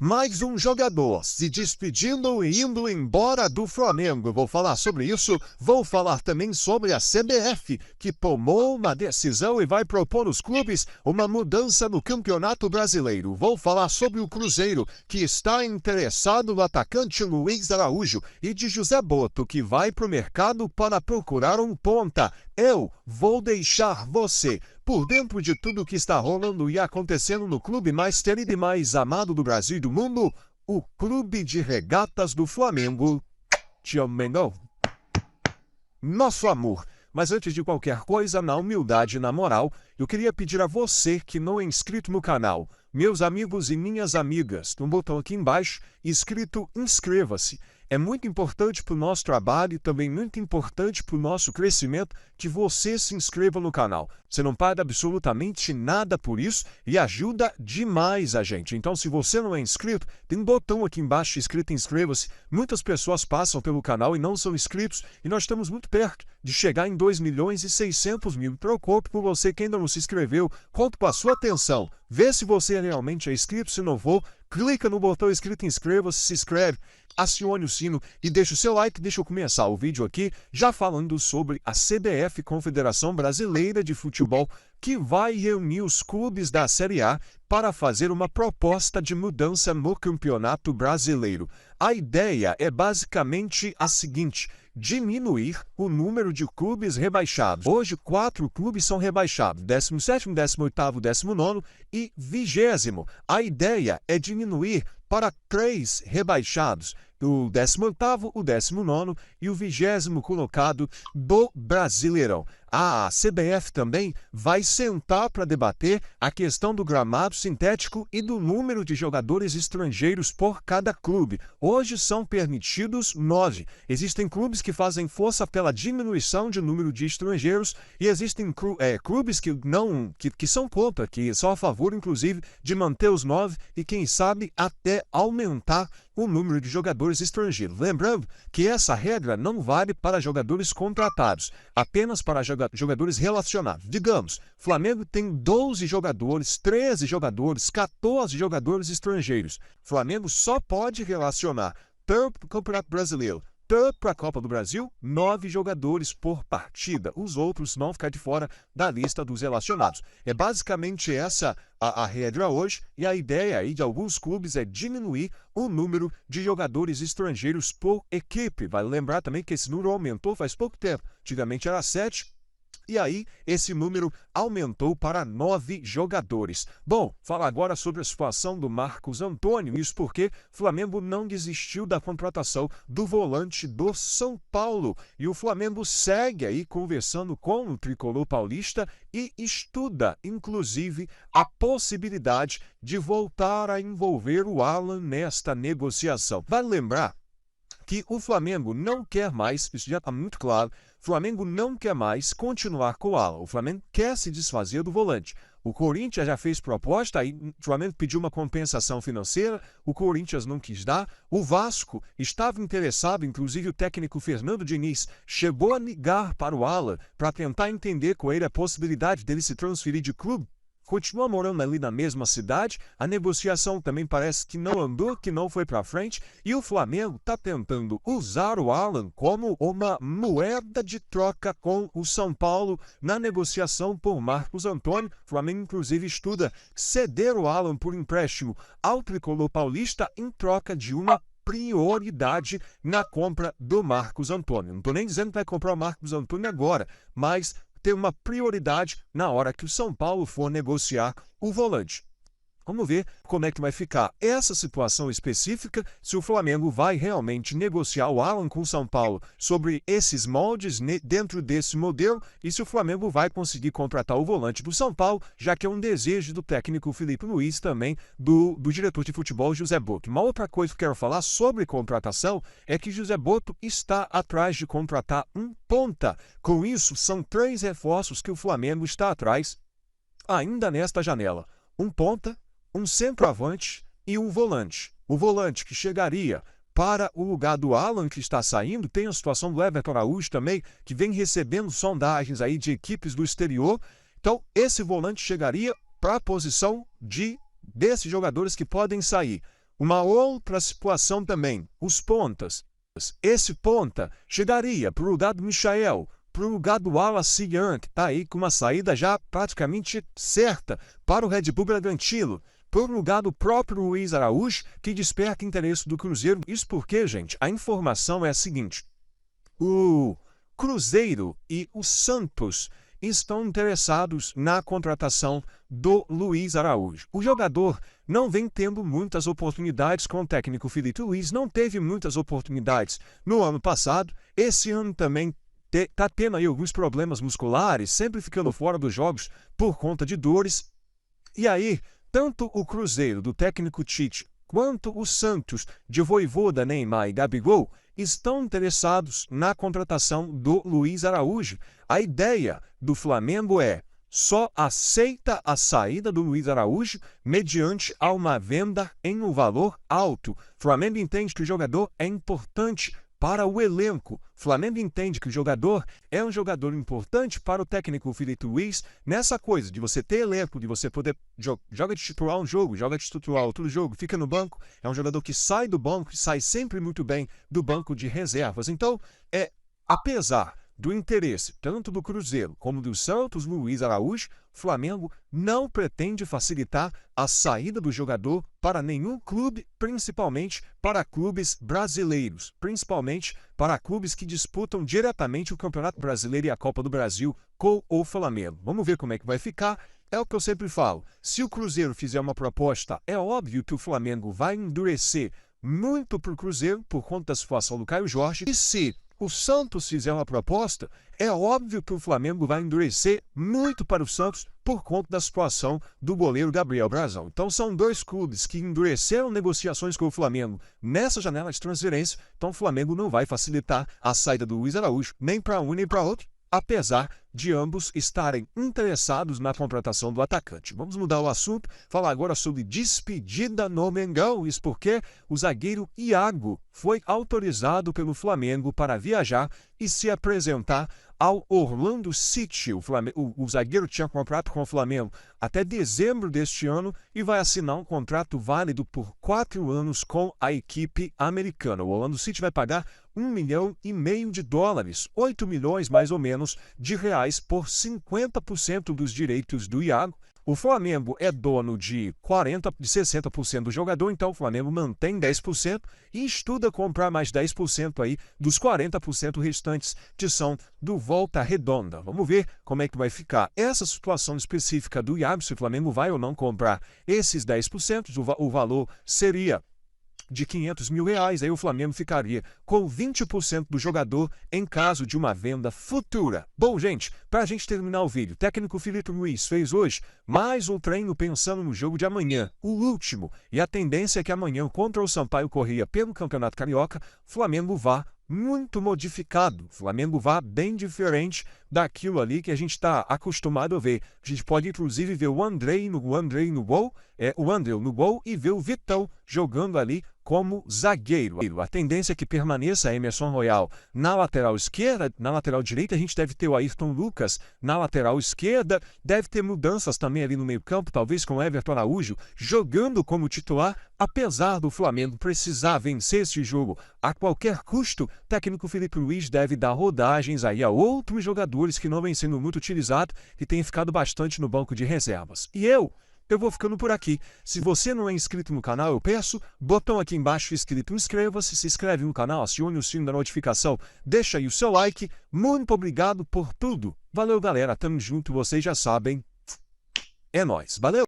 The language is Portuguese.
mais um jogador se despedindo e indo embora do Flamengo. Vou falar sobre isso, vou falar também sobre a CBF, que tomou uma decisão e vai propor aos clubes uma mudança no Campeonato Brasileiro. Vou falar sobre o Cruzeiro, que está interessado no atacante Luiz Araújo, e de José Boto, que vai para o mercado para procurar um ponta. Eu vou deixar você por dentro de tudo que está rolando e acontecendo no clube mais querido e mais amado do Brasil e do mundo, o Clube de Regatas do Flamengo. Te amo, nosso amor. Mas antes de qualquer coisa, na humildade e na moral, eu queria pedir a você que não é inscrito no canal, meus amigos e minhas amigas, tem um botão aqui embaixo escrito inscreva-se. É muito importante para o nosso trabalho e também muito importante para o nosso crescimento que você se inscreva no canal. Você não paga absolutamente nada por isso e ajuda demais a gente. Então, se você não é inscrito, tem um botão aqui embaixo escrito inscreva-se. Muitas pessoas passam pelo canal e não são inscritos e nós estamos muito perto de chegar em 2.600.000. Preocupe por você que ainda não se inscreveu. Conto com a sua atenção. Vê se você realmente é inscrito. Se não for, clica no botão escrito inscreva-se, se inscreve, acione o sino e deixa o seu like. Deixa eu começar o vídeo aqui já falando sobre a CBF, Confederação Brasileira de Futebol, que vai reunir os clubes da Série A para fazer uma proposta de mudança no Campeonato Brasileiro. A ideia é basicamente a seguinte: diminuir o número de clubes rebaixados. Hoje, 4 clubes são rebaixados, 17º, 18º, 19º e 20º. A ideia é diminuir para 3 rebaixados, o 18º, o 19º e o 20º colocado do Brasileirão. A CBF também vai sentar para debater a questão do gramado sintético e do número de jogadores estrangeiros por cada clube. Hoje são permitidos 9. Existem clubes que fazem força pela diminuição de número de estrangeiros e existem clubes que são contra, que são a favor, inclusive, de manter os 9 e, quem sabe, até aumentar o número de jogadores estrangeiros. Lembrando que essa regra não vale para jogadores contratados, apenas para jogadores relacionados. Digamos, Flamengo tem 12 jogadores, 13 jogadores, 14 jogadores estrangeiros. Flamengo só pode relacionar tanto para o Campeonato Brasileiro, tanto para a Copa do Brasil, 9 jogadores por partida. Os outros não ficam de fora da lista dos relacionados. É basicamente essa a regra hoje, e a ideia aí de alguns clubes é diminuir o número de jogadores estrangeiros por equipe. Vale lembrar também que esse número aumentou faz pouco tempo. Antigamente era 7. E aí, esse número aumentou para 9 jogadores. Bom, fala agora sobre a situação do Marcos Antônio. Isso porque o Flamengo não desistiu da contratação do volante do São Paulo. E o Flamengo segue aí conversando com o tricolor paulista e estuda, inclusive, a possibilidade de voltar a envolver o Alan nesta negociação. Vale lembrar que o Flamengo não quer mais, isso já está muito claro, o Flamengo não quer mais continuar com o Alan. O Flamengo quer se desfazer do volante. O Corinthians já fez proposta, aí o Flamengo pediu uma compensação financeira, o Corinthians não quis dar, o Vasco estava interessado, inclusive o técnico Fernando Diniz chegou a ligar para o Alan para tentar entender com ele a possibilidade dele se transferir de clube. Continua morando ali na mesma cidade, a negociação também parece que não andou, que não foi para frente, e o Flamengo está tentando usar o Alan como uma moeda de troca com o São Paulo na negociação por Marcos Antônio. O Flamengo, inclusive, estuda ceder o Alan por empréstimo ao tricolor paulista em troca de uma prioridade na compra do Marcos Antônio. Não estou nem dizendo que vai comprar o Marcos Antônio agora, mas ter uma prioridade na hora que o São Paulo for negociar o volante. Vamos ver como é que vai ficar essa situação específica, se o Flamengo vai realmente negociar o Alan com o São Paulo sobre esses moldes dentro desse modelo e se o Flamengo vai conseguir contratar o volante do São Paulo, já que é um desejo do técnico Felipe Luiz, também do diretor de futebol José Boto. Uma outra coisa que eu quero falar sobre contratação é que José Boto está atrás de contratar um ponta. Com isso, são 3 reforços que o Flamengo está atrás ainda nesta janela. Um ponta, um centroavante e um volante. O volante que chegaria para o lugar do Alan, que está saindo, tem a situação do Everton Araújo também, que vem recebendo sondagens aí de equipes do exterior. Então, esse volante chegaria para a posição desses jogadores que podem sair. Uma outra situação também, os pontas. Esse ponta chegaria para o lugar do Michael, para o lugar do Wallace Young, que está aí com uma saída já praticamente certa para o Red Bull Bragantino, por lugar do próprio Luiz Araújo, que desperta interesse do Cruzeiro. Isso porque, gente, a informação é a seguinte: o Cruzeiro e o Santos estão interessados na contratação do Luiz Araújo. O jogador não vem tendo muitas oportunidades com o técnico Felipe Luiz, não teve muitas oportunidades no ano passado. Esse ano também está tendo aí alguns problemas musculares, sempre ficando fora dos jogos por conta de dores. E aí, tanto o Cruzeiro do técnico Tite quanto o Santos de Vojvoda, Neymar e Gabigol estão interessados na contratação do Luiz Araújo. A ideia do Flamengo é só aceita a saída do Luiz Araújo mediante a uma venda em um valor alto. Flamengo entende que o jogador é importante para o elenco. Flamengo entende que o jogador é um jogador importante para o técnico Felipe Luiz nessa coisa de você ter elenco, de você poder joga de titular um jogo, joga de titular outro jogo, fica no banco. É um jogador que sai do banco e sai sempre muito bem do banco de reservas. Então, apesar do interesse tanto do Cruzeiro como do Santos, Luiz Araújo, Flamengo não pretende facilitar a saída do jogador para nenhum clube, principalmente para clubes brasileiros, principalmente para clubes que disputam diretamente o Campeonato Brasileiro e a Copa do Brasil com o Flamengo. Vamos ver como é que vai ficar. É o que eu sempre falo, se o Cruzeiro fizer uma proposta, é óbvio que o Flamengo vai endurecer muito para o Cruzeiro por conta da situação do Caio Jorge. E se o Santos fizer uma proposta, é óbvio que o Flamengo vai endurecer muito para o Santos por conta da situação do goleiro Gabriel Brazão. Então são dois clubes que endureceram negociações com o Flamengo nessa janela de transferência, então o Flamengo não vai facilitar a saída do Luiz Araújo nem para um nem para outro, apesar de ambos estarem interessados na contratação do atacante. Vamos mudar o assunto, falar agora sobre despedida no Mengão. Isso porque o zagueiro Iago foi autorizado pelo Flamengo para viajar e se apresentar ao Orlando City. O zagueiro tinha contrato com o Flamengo até dezembro deste ano e vai assinar um contrato válido por 4 anos com a equipe americana. O Orlando City vai pagar $1,5 milhão, 8 milhões mais ou menos de reais por 50% dos direitos do Iago. O Flamengo é dono de 60% do jogador, então o Flamengo mantém 10% e estuda comprar mais 10% aí dos 40% restantes que são do Volta Redonda. Vamos ver como é que vai ficar essa situação específica do Iago, se o Flamengo vai ou não comprar esses 10%, o valor seria de R$500 mil, aí o Flamengo ficaria com 20% do jogador em caso de uma venda futura. Bom, gente, para a gente terminar o vídeo, o técnico Felipe Luiz fez hoje mais um treino pensando no jogo de amanhã, o último, e a tendência é que amanhã, contra o Sampaio Corrêa pelo Campeonato Carioca, o Flamengo vá muito modificado. O Flamengo vá bem diferente daquilo ali que a gente está acostumado a ver. A gente pode inclusive ver o Andrei no gol, o André no gol e ver o Vitão jogando ali como zagueiro. A tendência é que permaneça Emerson Royal na lateral esquerda, na lateral direita a gente deve ter o Ayrton Lucas na lateral esquerda, deve ter mudanças também ali no meio campo, talvez com o Everton Araújo jogando como titular, apesar do Flamengo precisar vencer esse jogo a qualquer custo. O técnico Felipe Luiz deve dar rodagens aí a outros jogadores que não vêm sendo muito utilizados e têm ficado bastante no banco de reservas. E eu vou ficando por aqui. Se você não é inscrito no canal, eu peço, botão aqui embaixo inscrito, inscreva-se, se inscreve no canal, acione o sino da notificação, deixa aí o seu like. Muito obrigado por tudo. Valeu, galera, tamo junto, vocês já sabem. É nóis, valeu!